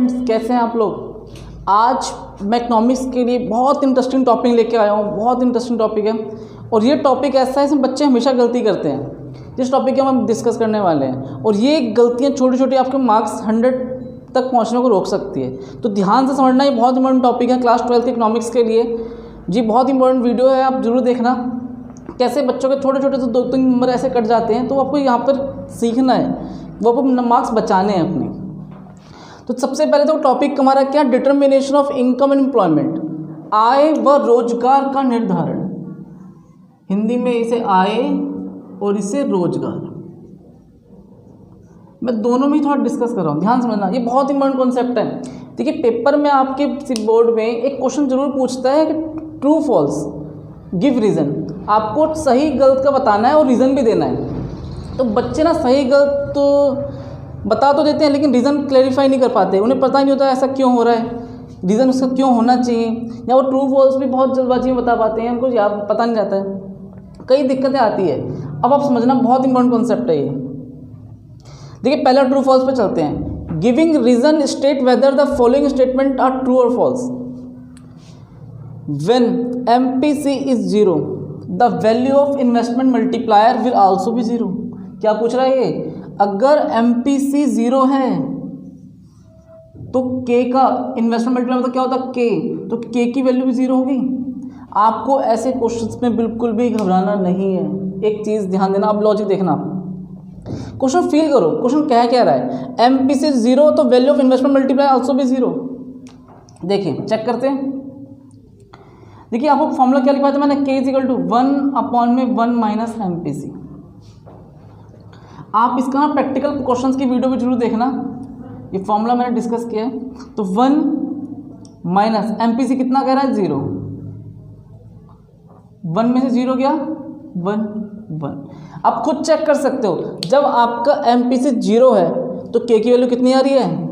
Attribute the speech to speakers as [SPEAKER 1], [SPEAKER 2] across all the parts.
[SPEAKER 1] Students, कैसे हैं आप लोग। आज मैं इकोनॉमिक्स के लिए बहुत इंटरेस्टिंग टॉपिक लेके आया हूँ। बहुत इंटरेस्टिंग टॉपिक है और ये टॉपिक ऐसा है इसमें बच्चे हमेशा गलती करते हैं। जिस टॉपिक के हम डिस्कस करने वाले हैं और ये गलतियाँ छोटी छोटी आपके मार्क्स 100 तक पहुँचने को रोक सकती है। तो ध्यान से समझना, ये बहुत इंपॉर्टेंट टॉपिक है क्लास 12 के इकोनॉमिक्स के लिए। जी बहुत इंपॉर्टेंट वीडियो है, आप जरूर देखना। कैसे बच्चों के छोटे छोटे से 2-3 नंबर ऐसे कट जाते हैं, तो आपको यहाँ पर सीखना है, वो आपको मार्क्स बचाने हैं अपने। तो सबसे पहले तो टॉपिक हमारा क्या, determination of income and employment, आय व रोजगार का निर्धारण। हिंदी में इसे आय और इसे रोजगार, मैं दोनों में ही थोड़ा डिस्कस कर रहा हूँ, ध्यान समझना। ये बहुत इंपॉर्टेंट कॉन्सेप्ट है। देखिए पेपर में आपके बोर्ड में एक क्वेश्चन जरूर पूछता है कि ट्रू फॉल्स, गिव रीज़न। आपको सही गलत का बताना है और रीज़न भी देना है। तो बच्चे ना सही गलत तो बता तो देते हैं लेकिन रीज़न क्लैरिफाई नहीं कर पाते। उन्हें पता नहीं होता ऐसा क्यों हो रहा है, रीज़न उसका क्यों होना चाहिए, या वो ट्रू फॉल्स भी बहुत जल्दबाजी में बता पाते हैं, उनको याद पता नहीं रहता है। कई दिक्कतें आती है। अब आप समझना, बहुत इंपॉर्टेंट कॉन्सेप्ट है ये। देखिए पहला ट्रू फॉल्स पे चलते हैं। Giving reason state whether the following statement are true और false. When MPC is 0, the value of investment multiplier will also be 0। क्या पूछ रहा है ये, अगर MPC 0 है तो K का इन्वेस्टमेंट मल्टीप्लायर मतलब क्या होता है K, तो K की वैल्यू भी 0 होगी। आपको ऐसे क्वेश्चंस में बिल्कुल भी घबराना नहीं है। एक चीज़ ध्यान देना, आप लॉजिक देखना, क्वेश्चन फील करो, क्वेश्चन क्या रहा है। MPC 0 तो value of investment multiplier also भी 0। देखिए चेक करते हैं। देखिए आपको फॉर्मूला क्या लिखवाया था मैंने, K = 1/1 - MPC। आप इसका ना प्रैक्टिकल क्वेश्चंस की वीडियो भी जरूर देखना, ये फॉर्मूला मैंने डिस्कस किया है। तो 1 - MPC कितना कह रहा है, 0। 1 में से 0 गया 1। आप खुद चेक कर सकते हो, जब आपका MPC 0 है तो K की वैल्यू कितनी आ रही है,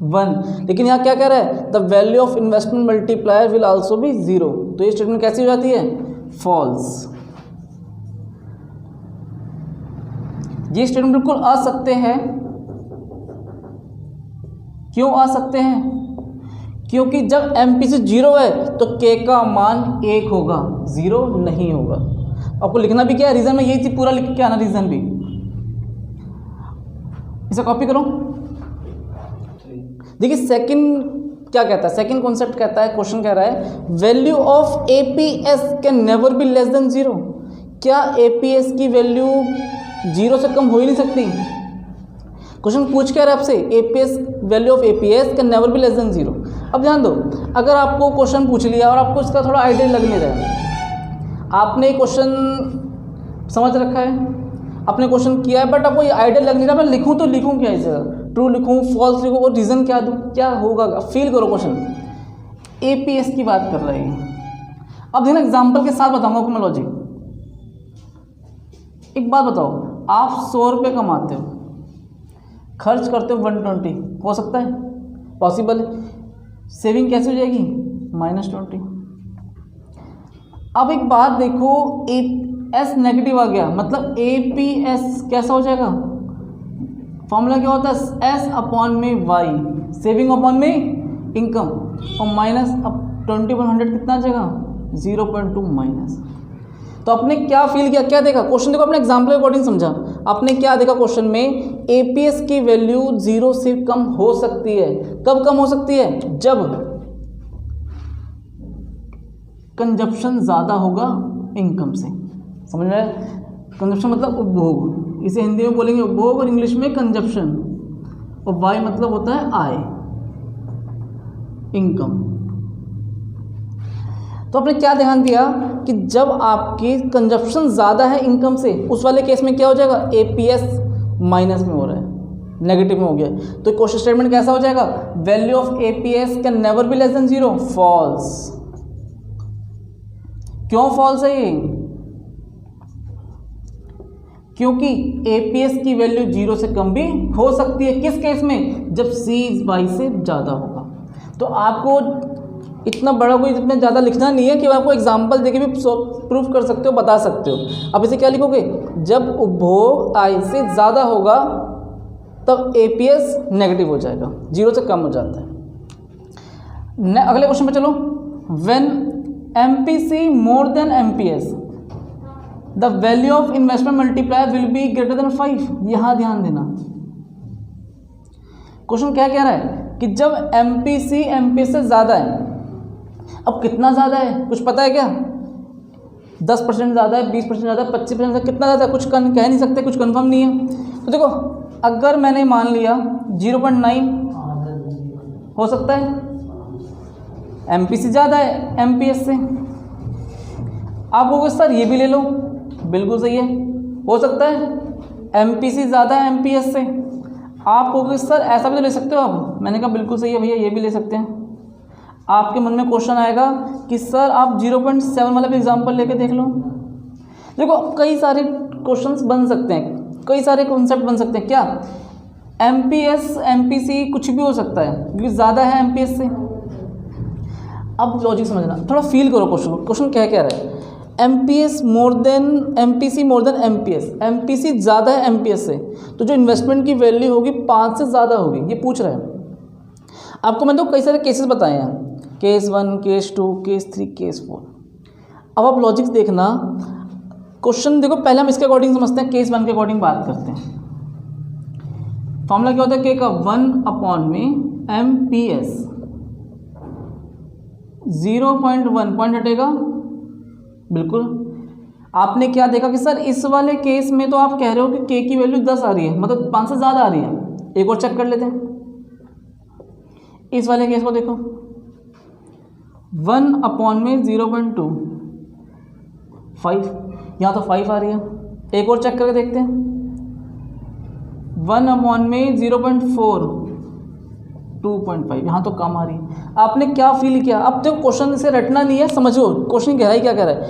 [SPEAKER 1] 1। लेकिन यहाँ क्या कह रहा है, the value of investment multiplier will also be 0। तो ये स्टेटमेंट कैसी हो जाती है, फॉल्स। ये स्टेटमेंट बिल्कुल आ सकते हैं। क्यों आ सकते हैं, क्योंकि जब MPC 0 है तो K का मान 1 होगा, 0 नहीं होगा। आपको लिखना भी क्या है, रीजन में यही चीज पूरा लिख के आना, रीजन भी। इसे कॉपी करो। देखिए सेकंड क्या कहता है, सेकंड कॉन्सेप्ट कहता है, क्वेश्चन कह रहा है value of APS can never be less than 0। क्या APS की वैल्यू 0 से कम हो ही नहीं सकती। क्वेश्चन पूछ क्या रहा है आपसे, APS value of APS can never be less than 0। अब ध्यान दो, अगर आपको क्वेश्चन पूछ लिया और आपको इसका थोड़ा आइडिया लग नहीं रहा है, आपने क्वेश्चन समझ रखा है, आपने क्वेश्चन किया है, बट आपको ये आइडिया लग नहीं रहा, मैं लिखूँ तो लिखूँ क्या, इसे ट्रू लिखूँ फॉल्स लिखूँ और रीज़न क्या दूँ, क्या होगा। फील करो क्वेश्चन, APS की बात कर रही है। अब देखना एग्जाम्पल के साथ बताऊंगा आपको मैं लॉजिक। एक बात बताओ, आप 100 रुपये कमाते हो, खर्च करते हो 120, हो सकता है, पॉसिबल है। सेविंग कैसे हो जाएगी, -20। अब एक बात देखो, S नेगेटिव आ गया, मतलब APS कैसा हो जाएगा। फॉर्मूला क्या होता है, S/Y, सेविंग अपॉन में इनकम, और -20/100 कितना आ जाएगा, 0.2 माइनस। तो आपने क्या फील किया, क्या देखा, क्वेश्चन देखो, अपने एग्जाम्पल के अकॉर्डिंग समझा। आपने क्या देखा क्वेश्चन में, APS की वैल्यू 0 से कम हो सकती है। कब कम हो सकती है, जब कंजप्शन ज़्यादा होगा इनकम से। समझ रहे हैं, कंजप्शन मतलब उपभोग, इसे हिंदी में बोलेंगे उपभोग और इंग्लिश में कंजप्शन, और वाई मतलब होता है आय, इनकम। तो आपने क्या ध्यान दिया कि जब आपकी कंजप्शन ज़्यादा है इनकम से, उस वाले केस में क्या हो जाएगा, APS माइनस में हो रहा है, नेगेटिव में हो गया। तो क्वेश्चन स्टेटमेंट कैसा हो जाएगा, value of APS can never be less than 0, false. क्यों फॉल्स है ये, क्योंकि APS की वैल्यू 0 से कम भी हो सकती है। किस केस में, जब C Y से ज़्यादा होगा। तो आपको इतना बड़ा कोई इतना ज़्यादा लिखना नहीं है कि आपको एग्जाम्पल देके भी प्रूफ कर सकते हो, बता सकते हो। अब इसे क्या लिखोगे, जब उपभोग आय से ज़्यादा होगा तब एपीएस नेगेटिव हो जाएगा, 0 से कम हो जाता है। अगले क्वेश्चन पे चलो। When MPC more than MPS the value of investment multiplier will be greater then 5। यहाँ ध्यान देना, क्वेश्चन क्या कह रहा है कि जब एमपीसी एमपीएस से ज़्यादा है, अब कितना ज़्यादा है कुछ पता है क्या? 10% ज़्यादा है, 20% ज़्यादा है, 25% ज़्यादा, कितना ज़्यादा कुछ कह नहीं सकते, कुछ कंफर्म नहीं है। तो देखो अगर मैंने मान लिया 0.9 हो सकता है, एमपीसी ज़्यादा है एमपीएस से। आप कहोगे सर ये भी ले लो, बिल्कुल सही है, हो सकता है एमपीसी ज़्यादा है एमपीएस से। आप कहोगे सर ऐसा भी तो ले सकते हो आप, मैंने कहा बिल्कुल सही है भैया, ये भी ले सकते हैं। आपके मन में क्वेश्चन आएगा कि सर आप 0.7 वाला भी एग्जाम्पल लेके देख लो। देखो कई सारे क्वेश्चंस बन सकते हैं, कई सारे कॉन्सेप्ट बन सकते हैं। क्या एमपीएस एमपीसी कुछ भी हो सकता है क्योंकि ज़्यादा है एमपीएस से। अब लॉजिक समझना, थोड़ा फील करो क्वेश्चन क्या रहा है। MPS more than MPC more than MPS, MPC ज़्यादा है एमपीएस से, तो जो इन्वेस्टमेंट की वैल्यू होगी 5 से ज़्यादा होगी, ये पूछ रहा है। आपको मैंने तो कई सारे केसेस बताए हैं, केस 1, केस 2, केस 3, केस 4। अब आप लॉजिक्स देखना, क्वेश्चन देखो पहले हम इसके अकॉर्डिंग समझते हैं, केस 1 के अकॉर्डिंग बात करते हैं। फॉर्मूला क्या होता है के का 1 में एमपीएस 0.1 पॉइंट हटेगा। बिल्कुल आपने क्या देखा कि सर इस वाले केस में तो आप कह रहे हो कि के की वैल्यू 10 आ रही है, मतलब 5 से ज़्यादा आ रही है। एक और चेक कर लेते हैं, इस वाले केस को देखो 1 में 0.2 5, यहाँ तो 5 आ रही है। एक और चेक करके देखते हैं 1 में 0.4 2.5, यहाँ तो कम आ रही है। आपने क्या फील किया? अब तो क्वेश्चन से रटना नहीं है, समझो क्वेश्चन गहराई क्या कह रहा है।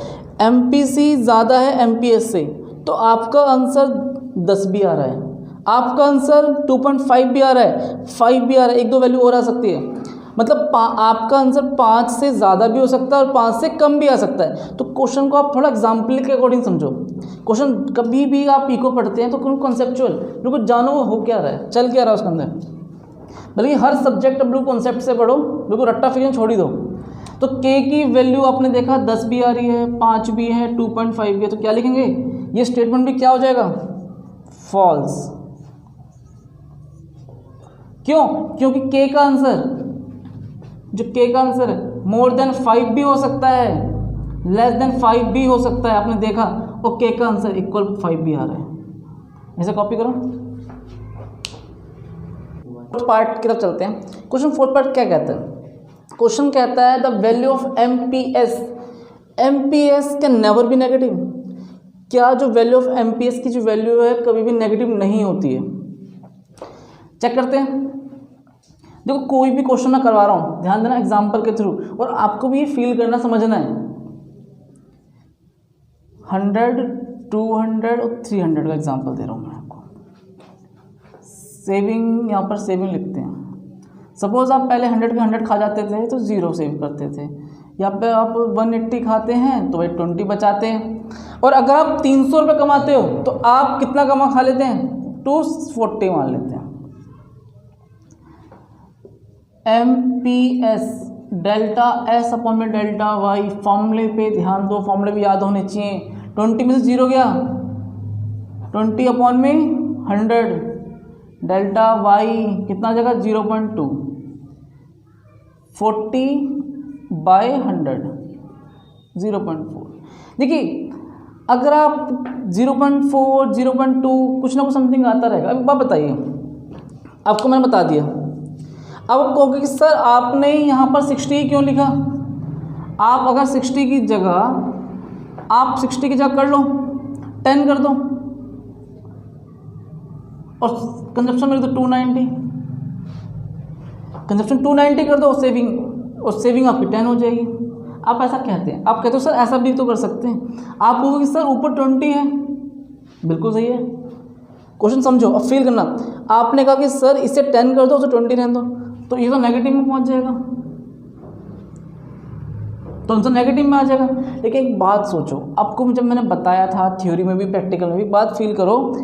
[SPEAKER 1] एमपीसी ज़्यादा है एमपीएस से, तो आपका आंसर 10 भी आ रहा है, आपका आंसर 2.5 भी आ रहा है, 5 भी आ रहा है, एक दो वैल्यू और आ सकती है। मतलब आपका आंसर 5 से ज़्यादा भी हो सकता है और 5 से कम भी आ सकता है। तो क्वेश्चन को आप थोड़ा एग्जाम्पल के अकॉर्डिंग समझो। क्वेश्चन कभी भी आप इको पढ़ते हैं तो कॉन्सेप्चुअल बिल्कुल जानो वो हो क्या रहा है, चल क्या रहा है उसके अंदर। बल्कि हर सब्जेक्ट बिल्कुल कॉन्सेप्ट से पढ़ो, बिल्कुल रट्टा फिर छोड़ ही दो। तो के की वैल्यू आपने देखा 10 भी आ रही है, 5 भी है, 2.5 भी है, तो क्या लिखेंगे? ये स्टेटमेंट भी क्या हो जाएगा? फॉल्स। क्यों? क्योंकि के का आंसर, जो के का आंसर है मोर देन 5 भी हो सकता है, लेस देन 5 भी हो सकता है, आपने देखा, और के का आंसर इक्वल 5 भी आ रहा है। ऐसे कॉपी करो। फोर्थ पार्ट की तरफ चलते हैं। क्वेश्चन फोर्थ पार्ट क्या कहता है? क्वेश्चन कहता है the value of MPS, MPS can never B negative. क्या जो वैल्यू ऑफ एमपीएस की जो वैल्यू है कभी भी नेगेटिव नहीं होती है? चेक करते हैं। देखो कोई भी क्वेश्चन मैं करवा रहा हूँ, ध्यान देना एग्जाम्पल के थ्रू, और आपको भी फील करना समझना है। 100, 200 और 300 का एग्जाम्पल दे रहा हूँ मैं आपको। सेविंग, यहाँ पर सेविंग लिखते हैं। सपोज आप पहले 100 के 100 खा जाते थे तो 0 सेव करते थे, यहाँ पे आप 180 खाते हैं तो 20 बचाते हैं। और अगर आप 300 रुपये कमाते हो तो आप कितना खा लेते हैं? 240 मान लेते हैं। एमपीएस डेल्टा एस अपॉन में डेल्टा वाई, फॉर्मूले पे ध्यान दो, फॉर्मूले भी याद होने चाहिए। 20 में से 0 गया, 20 अपॉन में 100, डेल्टा वाई कितना जगह? 0.2, 40/100 0.4। देखिए अगर आप 0.4, 0.2 कुछ ना कुछ समथिंग आता रहेगा। अब बात बताइए, आपको मैंने बता दिया। अब आप कहोगे कि सर आपने यहाँ पर 60 क्यों लिखा? आप अगर 60 की जगह आप 60 की जगह कर लो 10 कर दो, और कंजप्शन मेरे तो 290, कंजप्शन 290 कर दो, सेविंग, और सेविंग आपकी 10 हो जाएगी। आप ऐसा कहते हैं, आप कहते हो सर ऐसा भी तो कर सकते हैं। आप कहोगे कि सर ऊपर 20 है, बिल्कुल सही है। क्वेश्चन समझो, अब फील करना। आपने कहा कि सर इसे 10 कर दो, उसे 20 रहने दो, तो ये तो नेगेटिव में पहुंच जाएगा, तो आंसर नेगेटिव में आ जाएगा। लेकिन एक बात सोचो, आपको जब मैंने बताया था थ्योरी में भी प्रैक्टिकल में भी, बात फील करो,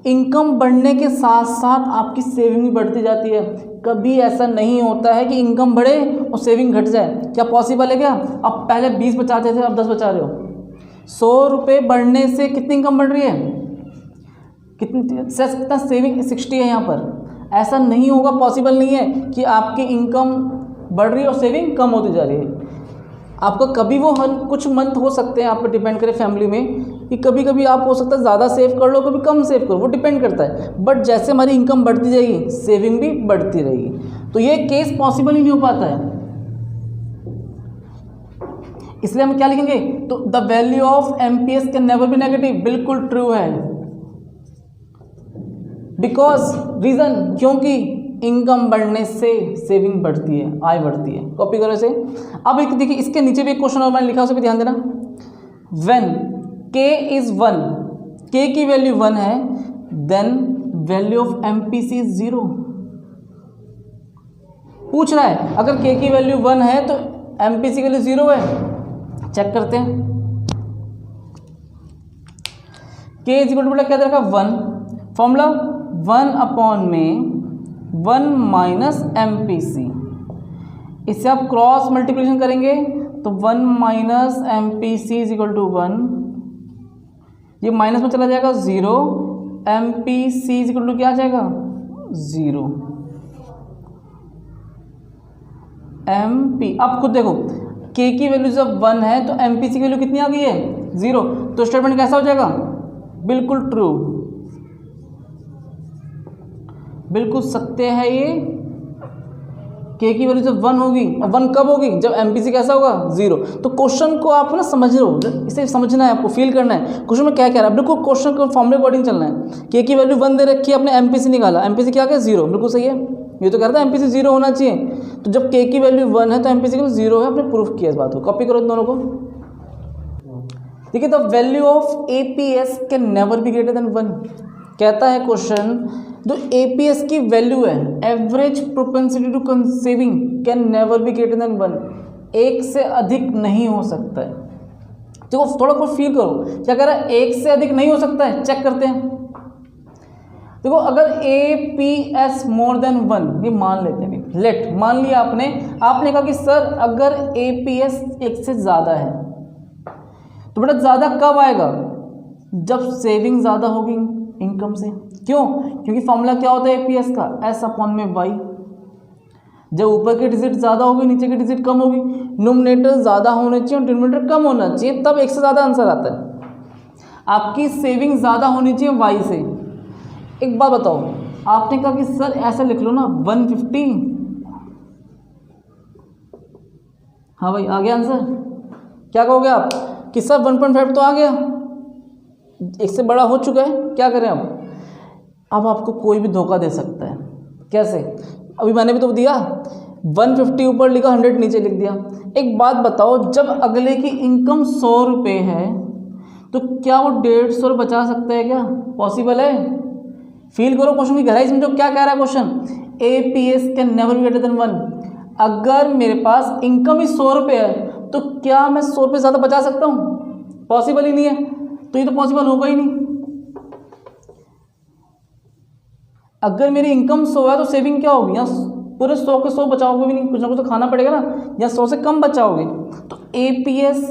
[SPEAKER 1] इनकम बढ़ने के साथ साथ आपकी सेविंग भी बढ़ती जाती है। कभी ऐसा नहीं होता है कि इनकम बढ़े और सेविंग घट जाए। क्या पॉसिबल है क्या? आप पहले 20 बचाते थे, अब 10 बचा रहे हो। 100 रुपये बढ़ने से कितनी इनकम बढ़ रही है? कितना सेविंग 60 है यहाँ पर। ऐसा नहीं होगा, पॉसिबल नहीं है कि आपकी इनकम बढ़ रही है और सेविंग कम होती जा रही है। आपका कभी वो कुछ मंथ हो सकते हैं, आप पर डिपेंड करे फैमिली में, कि कभी कभी आप हो सकता है ज़्यादा सेव कर लो, कभी कम सेव करो, वो डिपेंड करता है। बट जैसे हमारी इनकम बढ़ती जाएगी सेविंग भी बढ़ती रहेगी, तो ये केस पॉसिबल ही नहीं हो पाता है। इसलिए हम क्या लिखेंगे? तो the value of MPS can never B negative, बिल्कुल ट्रू है। बिकॉज रीजन, क्योंकि इनकम बढ़ने से सेविंग बढ़ती है, आय बढ़ती है। कॉपी करो इसे। अब एक देखिए, इसके नीचे भी एक क्वेश्चन और मैंने लिखा, उसे भी ध्यान देना। व्हेन k इज 1, k की वैल्यू 1 है, then value of MPC is 0। पूछ रहा है अगर k की वैल्यू 1 है तो एमपीसी की वैल्यू 0 है। चेक करते हैं। k इज इक्वल टू क्या दे रखा? 1। फॉर्मूला 1 अपॉन में 1 माइनस एमपीसी। इससे आप क्रॉस मल्टीप्लिकेशन करेंगे तो 1 minus MPC is equal to 1, ये माइनस में चला जाएगा 0, एमपीसी इज इक्वल टू क्या आ जाएगा? 0 एमपी। अब खुद देखो, k की वैल्यू जब 1 है तो एमपीसी की वैल्यू कितनी आ गई है? 0। तो स्टेटमेंट कैसा हो जाएगा? बिल्कुल ट्रू, बिल्कुल सत्य है ये। k की वैल्यू जब 1 होगी, 1 कब होगी? जब एमपीसी कैसा होगा? 0। तो क्वेश्चन को आप ना समझ रहे हो, इसे समझना है आपको, फील करना है क्वेश्चन में क्या कह रहा है। बिल्कुल क्वेश्चन को फॉर्मूले अकॉर्डिंग चलना है। k की वैल्यू 1 दे रखी है, आपने एमपीसी निकाला, एमपीसी क्या आ गया? 0। बिल्कुल सही है, ये तो कह रहा था एमपीसी 0 होना चाहिए। तो जब k की वैल्यू 1 है तो एमपीसी की वैल्यू 0 है, आपने प्रूफ किया इस बात को। कॉपी करो इन दोनों को। देखिए, the value of APS can never be greater than 1। कहता है क्वेश्चन, जो एपीएस की वैल्यू है, average propensity to saving, can never be greater than 1। एक से अधिक नहीं हो सकता है। देखो थोड़ा बहुत फील करो, क्या कह रहा है? एक से अधिक नहीं हो सकता है। चेक करते हैं। देखो, अगर एपीएस मोर देन 1, ये मान लेते हैं, लेट मान लिया आपने कहा कि सर अगर एपीएस 1 से ज़्यादा है, तो बेटा ज़्यादा कब आएगा? जब सेविंग ज़्यादा होगी इनकम से। क्यों? क्योंकि फॉर्मूला क्या होता है एपीएस का? एस अपॉन में वाई। जब ऊपर की डिजिट ज़्यादा होगी, नीचे की डिजिट कम होगी, नोमिनेटर ज़्यादा होने चाहिए और डिनोमिनेटर कम होना चाहिए, तब 1 से ज़्यादा आंसर आता है। आपकी सेविंग ज़्यादा होनी चाहिए वाई से। एक बात बताओ, आपने कहा कि सर ऐसा लिख लो ना 150। हाँ भाई, आ गया आंसर। क्या कहोगे आप कि सर 1.5 तो आ गया, 1 से बड़ा हो चुका है, क्या करें अब आपको कोई भी धोखा दे सकता है। कैसे? अभी मैंने भी तो दिया, 150 ऊपर लिखा, 100 नीचे लिख दिया। एक बात बताओ, जब अगले की इनकम 100 रुपये है तो क्या वो 150 बचा सकता है? क्या पॉसिबल है? फील करो क्वेश्चन की गहराई समझो, क्या कह रहा है question. APS can never be greater than 1। अगर मेरे पास इनकम ही 100 रुपये है तो क्या मैं 100 रुपये ज़्यादा बचा सकता हूँ? पॉसिबल ही नहीं है। तो ये तो पॉसिबल होगा ही नहीं। अगर मेरी इनकम 100 है तो सेविंग क्या होगी? यहाँ पूरे 100 के 100 बचाओगे भी नहीं, कुछ ना कुछ तो खाना पड़ेगा ना, या 100 से कम बचाओगे। तो एपीएस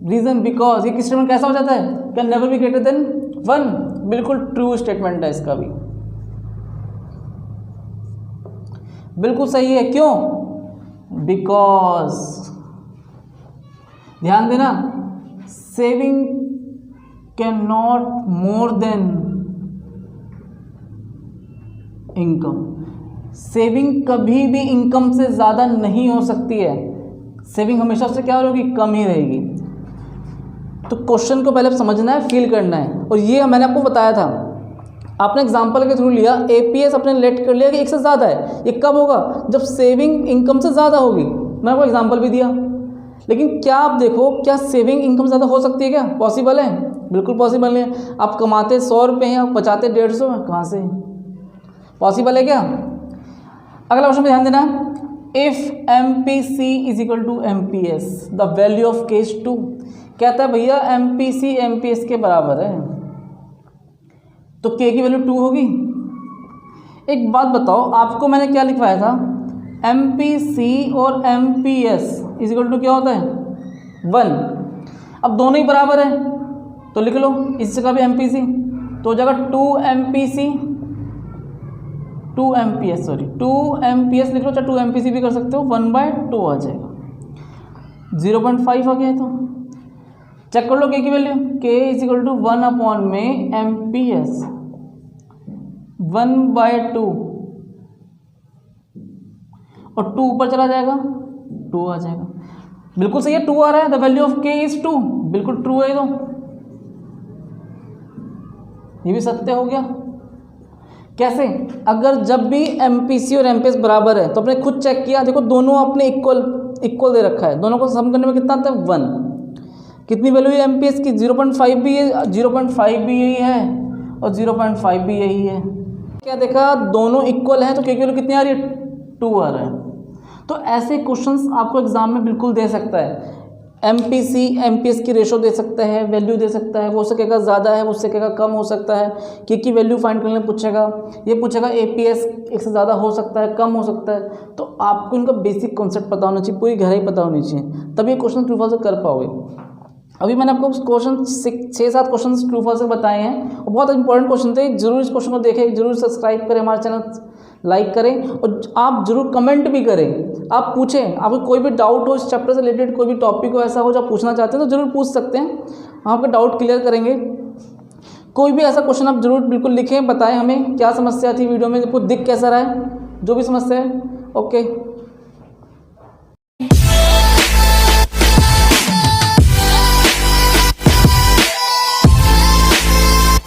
[SPEAKER 1] रीजन बिकॉज, ये किस स्टेटमेंट कैसा हो जाता है? Can never be greater than 1। बिल्कुल ट्रू स्टेटमेंट है इसका भी, बिल्कुल सही है। क्यों? बिकॉज ध्यान देना, saving can not more than income. Saving कभी भी इनकम से ज़्यादा नहीं हो सकती है। सेविंग हमेशा उससे क्या होगी? कम ही रहेगी। तो क्वेश्चन को पहले समझना है, फील करना है। और ये मैंने आपको बताया था, आपने एग्जांपल के थ्रू लिया, एपीएस अपने लेट कर लिया कि 1 से ज़्यादा है। ये कब होगा? जब सेविंग इनकम से ज़्यादा होगी। मैंने आपको एग्जांपल भी दिया। लेकिन क्या आप देखो, क्या सेविंग इनकम ज़्यादा हो सकती है? क्या पॉसिबल है? बिल्कुल पॉसिबल नहीं है। आप कमाते 100 रुपये हैं, आप बचाते 150 हैं, कहाँ से पॉसिबल है? क्या अगला क्वेश्चन में ध्यान देना, if MPC is equal to MPS the value of case 2। कहता है भैया एमपीसी एमपीएस के बराबर है। तो k की वैल्यू 2 होगी। एक बात बताओ, आपको मैंने क्या लिखवाया था, MPC और MPS इज इक्वल टू क्या होता है 1। अब दोनों ही बराबर है तो लिख लो इस जगह भी MPC, तो हो जाएगा 2 MPS लिख लो, चाहे 2 MPC भी कर सकते हो, 1/2 आ जाएगा, 0.5 आ गया है। तो चेक कर लो k की value, k is equal to 1 में MPS 1/2 और 2 ऊपर चला जाएगा 2 आ जाएगा। बिल्कुल सही है, 2 आ रहा है, the value of k is 2, बिल्कुल ट्रू है। तो ये भी सत्य हो गया। कैसे? अगर जब भी MPC और MPS बराबर है तो आपने खुद चेक किया, देखो दोनों अपने इक्वल दे रखा है, दोनों को सम करने में कितना आता है 1। कितनी वैल्यू है MPS की 0.5 भी है, 0.5 भी यही है और 0.5 भी यही है। क्या देखा, दोनों इक्वल हैं तो k की वैल्यू कितनी आ रही है 2 आ रहा है। तो ऐसे क्वेश्चंस आपको एग्जाम में बिल्कुल दे सकता है, MPC MPS की रेशो दे सकता है, वैल्यू दे सकता है, वो सकेगा ज़्यादा है, वो सकेगा कम हो सकता है, k की वैल्यू फाइंड करने पूछेगा, ये पूछेगा APS एक से ज़्यादा हो सकता है, कम हो सकता है। तो आपको इनका बेसिक कॉन्सेप्ट पता होना चाहिए, पूरी गहराई पता होनी चाहिए, तभी ये क्वेश्चन ट्रू फॉल्स कर पाओगे। अभी मैंने आपको क्वेश्चन 6-7 क्वेश्चन ट्रू फॉल्स बताए हैं और बहुत इंपॉर्टेंट क्वेश्चन थे, जरूर इस क्वेश्चन को देखें, जरूर सब्सक्राइब करें, हमारे चैनल लाइक करें और आप जरूर कमेंट भी करें। आप पूछें, आपको कोई भी डाउट हो इस चैप्टर से रिलेटेड, कोई भी टॉपिक हो ऐसा हो जो आप पूछना चाहते हैं तो जरूर पूछ सकते हैं, हम आपका डाउट क्लियर करेंगे। कोई भी ऐसा क्वेश्चन आप जरूर बिल्कुल लिखें, बताएं हमें क्या समस्या थी वीडियो में, आपको दिख कैसा रहा है, जो भी समस्या है। ओके।